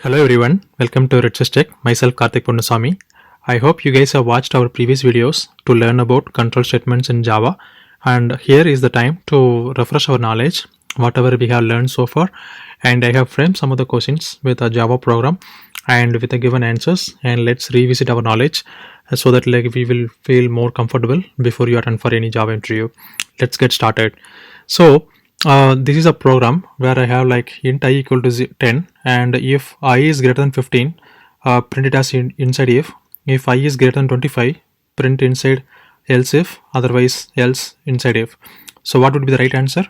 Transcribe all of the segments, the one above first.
Hello everyone, welcome to Richest Tech. Myself Karthik Ponnusamy. I hope you guys have watched our previous videos to learn about control statements in Java, and here is the time to refresh our knowledge whatever we have learned so far. And I have framed some of the questions with a Java program and with the given answers, and let's revisit our knowledge so that we will feel more comfortable before you attend for any Java interview. Let's get started. So this is a program where I have int I equal to 10, and if I is greater than 15, print it as inside if I is greater than 25, print inside else if, otherwise else inside if. So what would be the right answer?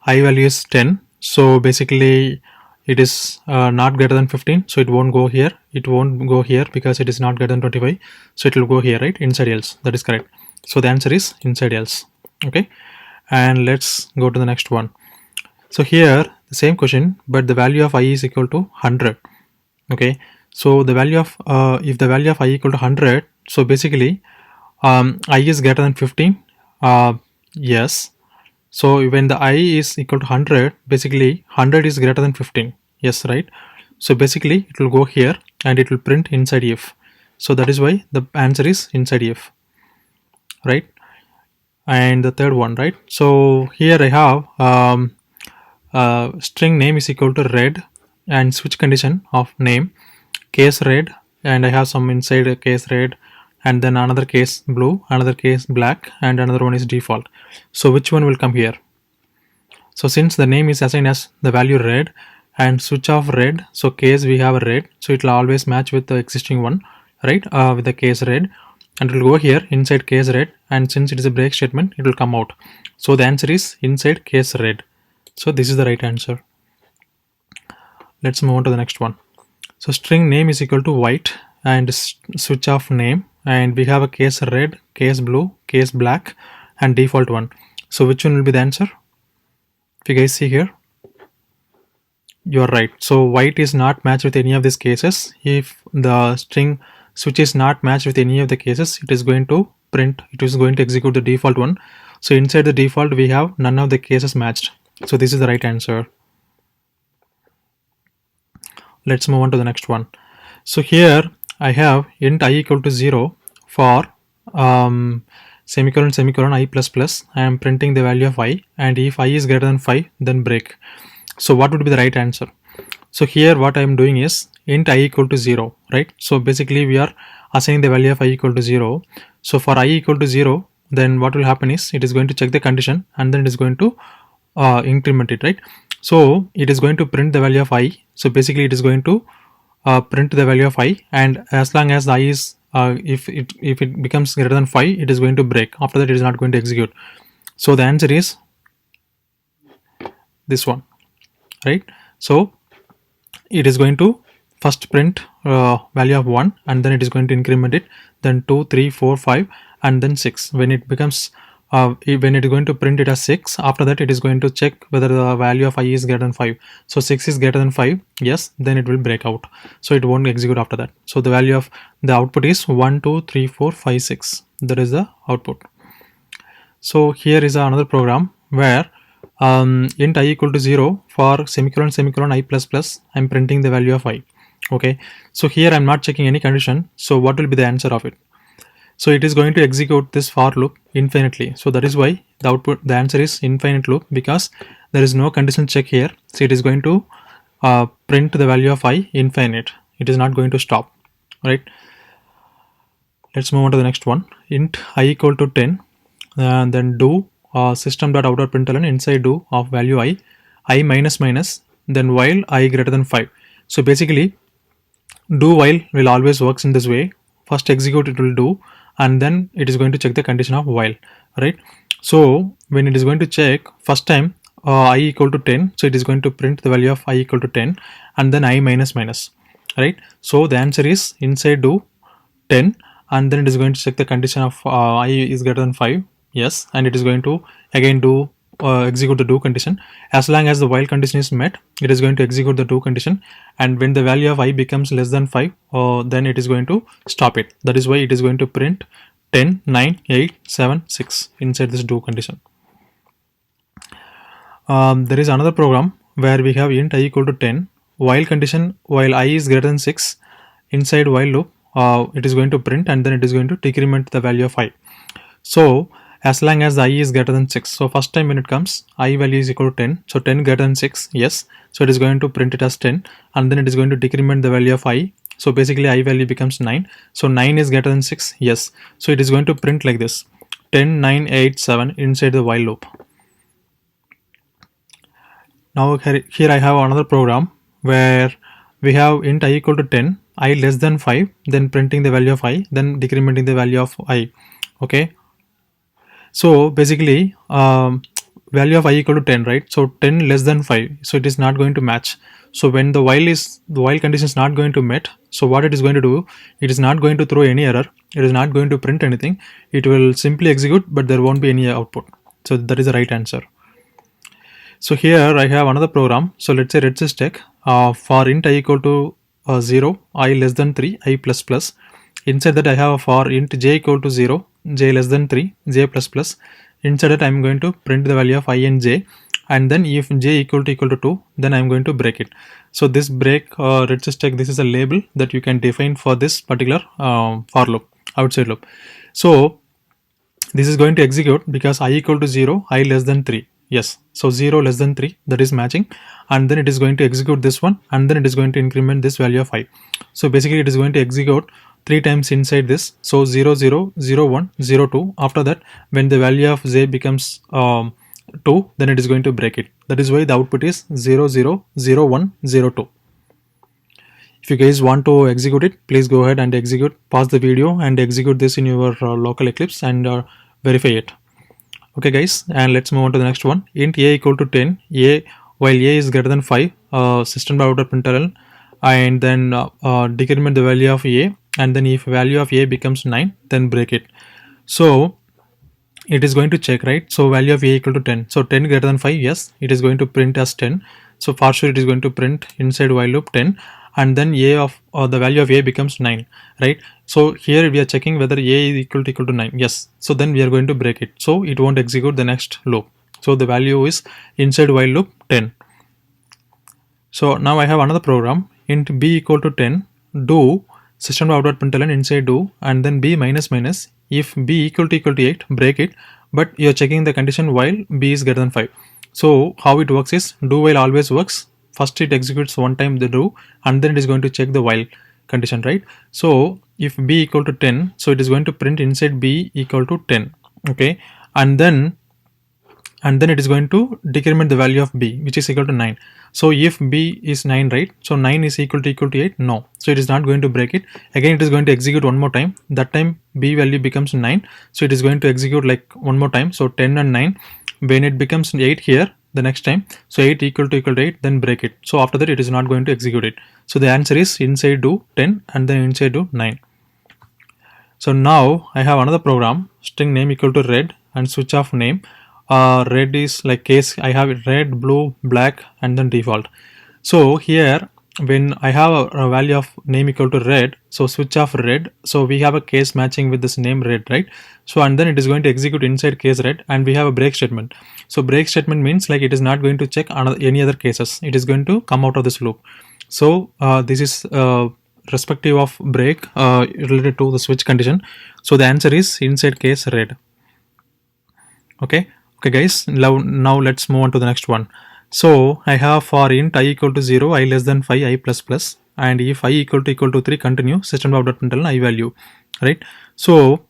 I value is 10, so basically it is not greater than 15, so it won't go here, because it is not greater than 25, so it will go here, right, inside else. That is correct. So the answer is inside else. Okay, and let's go to the next one. So here the same question, but the value of I is equal to 100. Okay, so the value of if the value of I equal to 100, so basically I is greater than 15. Yes, so when the I is equal to 100, basically 100 is greater than 15. Yes, right. So basically it will go here and it will print inside if. So that is why the answer is inside if, right? And the third one, right? So here I have string name is equal to red and switch condition of name case red, and I have some inside a case red, and then another case blue, another case black, and another one is default. So which one will come here? So since the name is assigned as the value red and switch off red, so case we have a red, so it will always match with the existing one, right? With the case red, and it will go here inside case red, and since it is a break statement, it will come out. So the answer is inside case red. So this is the right answer. Let's move on to the next one. So string name is equal to white and switch off name, and we have a case red, case blue, case black, and default one. So which one will be the answer? If you guys see here, you are right. So white is not matched with any of these cases. If the string switch is not matched with any of the cases, it is going to execute the default one. So inside the default we have none of the cases matched. So this is the right answer. Let's move on to the next one. So here I have int I equal to 0 for semicolon semicolon I plus plus. I am printing the value of I, and if I is greater than 5, then break. So what would be the right answer? So here what I am doing is int I equal to 0, right? So basically we are assigning the value of I equal to 0. So for I equal to 0, then what will happen is it is going to check the condition, and then it is going to increment it, right? So it is going to print the value of I. So basically it is going to print the value of I, and as long as the I is if it becomes greater than 5, it is going to break. After that it is not going to execute. So the answer is this one, right? So it is going to first print value of 1, and then it is going to increment it, then 2, 3, 4, 5, and then 6. When it becomes when it is going to print it as 6, after that it is going to check whether the value of I is greater than 5. So 6 is greater than 5, yes, then it will break out. So it won't execute after that. So the value of the output is 1, 2, 3, 4, 5, 6. That is the output. So here is another program where int I equal to 0 for semicolon semicolon I plus plus. I'm printing the value of I. Okay, so here I'm not checking any condition. So what will be the answer of it? So it is going to execute this for loop infinitely. So that is why the answer is infinite loop, because there is no condition check here. So it is going to print the value of I infinite. It is not going to stop, right? Let's move on to the next one. Int I equal to 10, then do system.out.println inside do of value I minus minus, then while I greater than 5. So basically do while will always works in this way. First execute it will do, and then it is going to check the condition of while, right? So when it is going to check first time I equal to 10, so it is going to print the value of I equal to 10, and then I minus minus, right? So the answer is inside do 10, and then it is going to check the condition of I is greater than 5, yes, and it is going to again do execute the do condition. As long as the while condition is met, it is going to execute the do condition, and when the value of I becomes less than 5, then it is going to stop it. That is why it is going to print 10, 9, 8, 7, 6 inside this do condition. There is another program where we have int I equal to 10 while condition, while I is greater than 6, inside while loop, it is going to print, and then it is going to decrement the value of I. So as long as I is greater than 6, so first time when it comes, I value is equal to 10, so 10 greater than 6, yes, so it is going to print it as 10, and then it is going to decrement the value of I. So basically I value becomes 9, so 9 is greater than 6, yes, so it is going to print like this, 10 9 8 7 inside the while loop. Now here I have another program where we have int I equal to 10, I less than 5, then printing the value of I, then decrementing the value of I. Okay, so basically value of I equal to 10, right? So 10 less than 5, so it is not going to match. So when the while condition is not going to met, so what it is going to do, it is not going to throw any error, it is not going to print anything, it will simply execute, but there won't be any output. So that is the right answer. So here I have another program. So let's say redsys check for int I equal to 0, I less than 3, I plus plus. Inside that I have for int j equal to 0, j less than 3, j plus plus. Inside that I am going to print the value of I and j, and then if j equal to 2, then I am going to break it. So this break redsys check, this is a label that you can define for this particular for loop, outside loop. So this is going to execute because I equal to 0, I less than 3. Yes, so 0 less than 3, that is matching, and then it is going to execute this one, and then it is going to increment this value of I. So basically it is going to execute 3 times inside this. So 0 0 0 1 0 2. After that, when the value of j becomes 2, then it is going to break it. That is why the output is 0 0 0 1 0 2. If you guys want to execute it, please go ahead and execute, pause the video and execute this in your local Eclipse and verify it. Okay guys, and let's move on to the next one. Int a equal to 10, a while a is greater than 5, system.out.println, and then decrement the value of a, and then if value of a becomes 9, then break it. So it is going to check, right? So value of a equal to 10, so 10 greater than 5, yes, it is going to print as 10. So for sure it is going to print inside while loop 10, and then a of the value of a becomes 9, right? So here we are checking whether a is equal to 9, yes, so then we are going to break it, so it won't execute the next loop. So the value is inside while loop 10. So now I have another program, int b equal to 10, do system.out.println inside do, and then b minus minus, if b equal to 8, break it, but you are checking the condition while b is greater than 5. So how it works is, do while always works. First it executes one time the do, and then it is going to check the while condition, right? So if b equal to 10, so it is going to print inside b equal to 10. Okay, and then it is going to decrement the value of b, which is equal to 9. So if b is 9, right, so 9 is equal to 8, no, so it is not going to break it. Again it is going to execute one more time, that time b value becomes 9, so it is going to execute like one more time, so 10 and 9. When it becomes 8 here the next time, so 8 equal to 8, then break it. So after that it is not going to execute it. So the answer is inside do 10 and then inside do 9. So now I have another program, string name equal to red and switch off name. Red is like case, I have it red, blue, black, and then default. So here when I have a value of name equal to red, so switch off red, so we have a case matching with this name red, right? So and then it is going to execute inside case red, and we have a break statement. So break statement means like it is not going to check any other cases, it is going to come out of this loop. So this is respective of break related to the switch condition. So the answer is inside case red. Okay guys, now let's move on to the next one. So I have for int I equal to 0, I less than 5, I plus plus, and if I equal to 3, continue system.out.println I value, right? So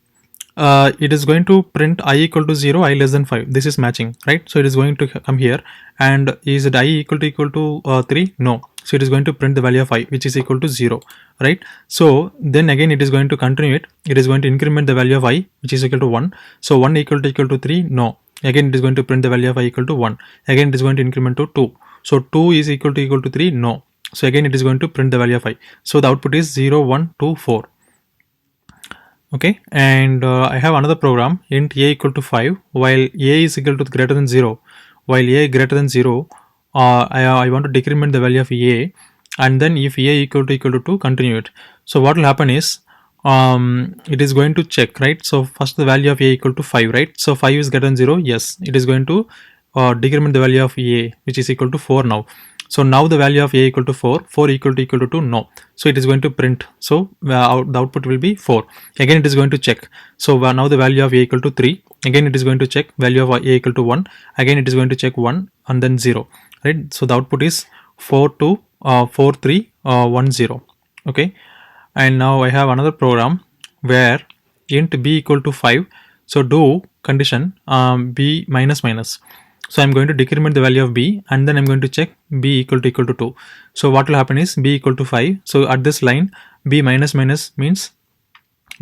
it is going to print I equal to 0, I less than 5, this is matching, right? So it is going to come here, and is it I equal to 3? No, so it is going to print the value of I, which is equal to 0, right? So then again it is going to continue it, it is going to increment the value of I, which is equal to 1. So 1 equal to 3? No, again it is going to print the value of I equal to 1. Again it is going to increment to 2. So 2 is equal to 3? No. So again it is going to print the value of I. So the output is 0 1 2 4. Okay, and I have another program, int a equal to 5, while a is equal to greater than 0. While a greater than 0, I want to decrement the value of a, and then if a equal to 2, continue it. So what will happen is, it is going to check, right? So first the value of a equal to 5, right? So 5 is greater than 0, yes, it is going to decrement the value of a, which is equal to 4 now. So now the value of a equal to 4, 4 equal to 2, no. So it is going to print. So the output will be 4. Again it is going to check. So now the value of a equal to 3. Again it is going to check value of a equal to 1. Again it is going to check 1 and then 0. Right. So the output is 4 2 4 3 1 0. Okay. And now I have another program where int b equal to 5. So do condition b minus minus. So I'm going to decrement the value of b and then I'm going to check b equal to 2. So what will happen is b equal to 5. So at this line b minus minus means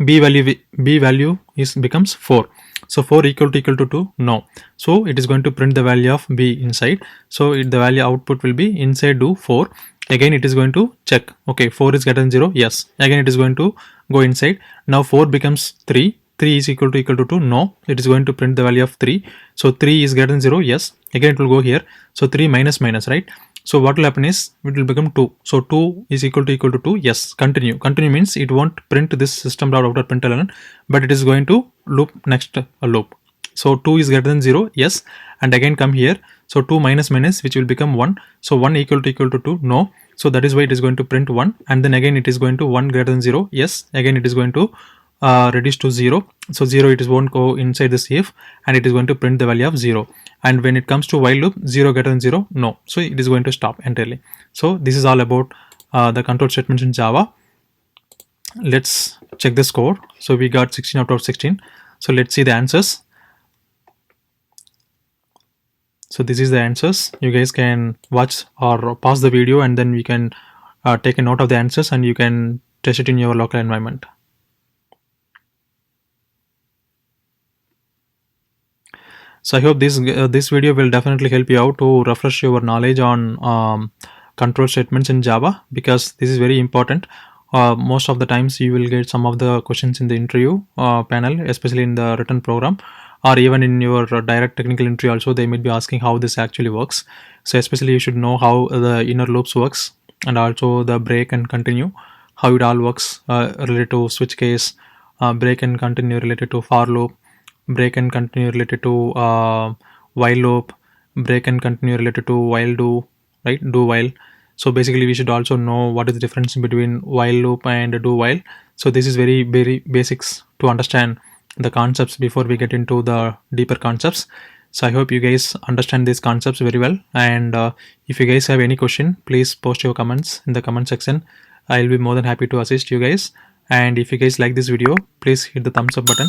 b value is becomes 4. So 4 equal to 2, no. So it is going to print the value of b inside. So the value output will be inside do 4. Again it is going to check, okay, 4 is greater than 0, yes. Again it is going to go inside. Now 4 becomes 3. 3 is equal to 2, no. It is going to print the value of 3. So 3 is greater than 0, yes. Again it will go here. So 3 minus minus, right? So what will happen is it will become 2. So 2 is equal to 2, yes. Continue. Continue means it won't print this system.out.println, but it is going to loop next loop. So 2 is greater than 0, yes. And again come here. So 2 minus minus, which will become 1. So 1 equal to 2, no. So that is why it is going to print 1. And then again it is going to 1 greater than 0, yes. Again it is going to reduce to 0. So 0 it is won't go inside this if, and it is going to print the value of 0. And when it comes to while loop, 0 greater than 0, no. So it is going to stop entirely. So this is all about the control statements in Java. Let's check this code. So we got 16 out of 16. So let's see the answers. So this is the answers. You guys can watch or pause the video and then we can take a note of the answers and you can test it in your local environment. So I hope this video will definitely help you out to refresh your knowledge on control statements in Java, because this is very important. Most of the times you will get some of the questions in the interview panel, especially in the written program, or even in your direct technical interview also they might be asking how this actually works. So especially you should know how the inner loops works, and also the break and continue, how it all works related to switch case, break and continue related to for loop, break and continue related to while loop, break and continue related to while do, right, do while. So basically we should also know what is the difference between while loop and do while. So this is very basics to understand the concepts before we get into the deeper concepts. So I hope you guys understand these concepts very well, and if you guys have any question, please post your comments in the comment section. I'll be more than happy to assist you guys. And if you guys like this video, please hit the thumbs up button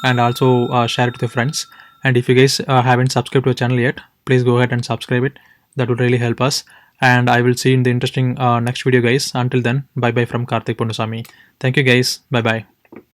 and also share it with your friends. And if you guys haven't subscribed to our channel yet, please go ahead and subscribe it. That would really help us. And I will see you in the interesting next video guys. Until then, bye bye from Karthik Pondusamy. Thank you guys. Bye bye.